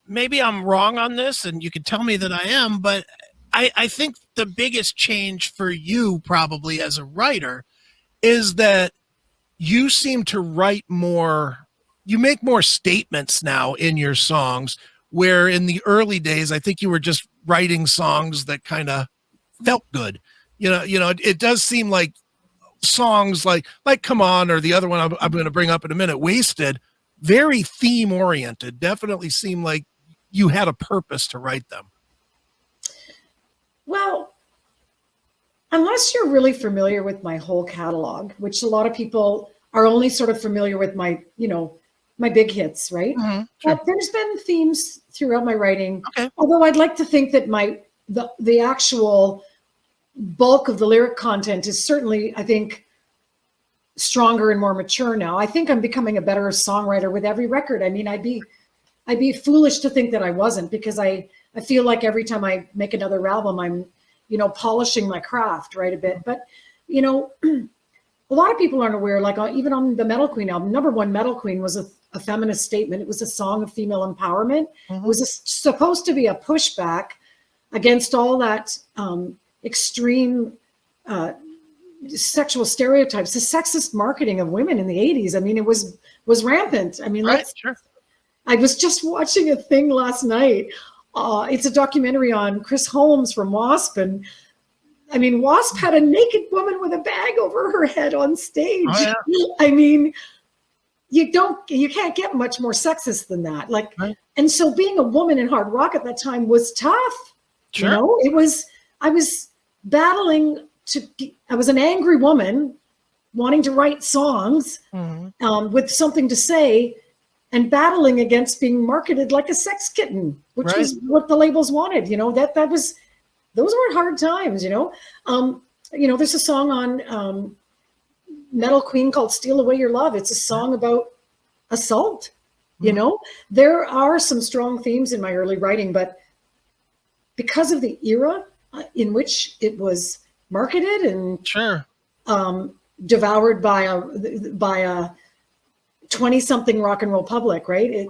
maybe I'm wrong on this, and you can tell me that I am, but I think the biggest change for you probably as a writer is that you seem to write more, you make more statements now in your songs, where in the early days, I think you were just writing songs that kind of felt good. It does seem like songs like Come On, or the other one I'm going to bring up in a minute, Wasted, very theme oriented, definitely seem like you had a purpose to write them. Well, unless you're really familiar with my whole catalog, which a lot of people are only sort of familiar with my, my big hits, right? Mm-hmm, sure. But there's been themes throughout my writing. Okay. Although I'd like to think that the actual bulk of the lyric content is certainly, I think, stronger and more mature now. I think I'm becoming a better songwriter with every record. I mean, I'd be foolish to think that I wasn't, because I feel like every time I make another album, I'm, polishing my craft, right, a bit. But, a lot of people aren't aware, like even on the Metal Queen album, number one, Metal Queen was a feminist statement. It was a song of female empowerment. Mm-hmm. It was supposed to be a pushback against all that extreme sexual stereotypes, the sexist marketing of women in the 80s. I mean, it was rampant. I mean, right, sure. I was just watching a thing last night. It's a documentary on Chris Holmes from Wasp, and I mean, Wasp had a naked woman with a bag over her head on stage. Oh, yeah. I mean, you can't get much more sexist than that. Like, right. And so being a woman in hard rock at that time was tough. Sure. I was battling I was an angry woman wanting to write songs with something to say, and battling against being marketed like a sex kitten, which right. was what the labels wanted. Those were hard times, there's a song on Metal Queen called Steal Away Your Love. It's a song about assault, There are some strong themes in my early writing, but because of the era in which it was marketed and sure. Devoured by a 20-something rock and roll public, right?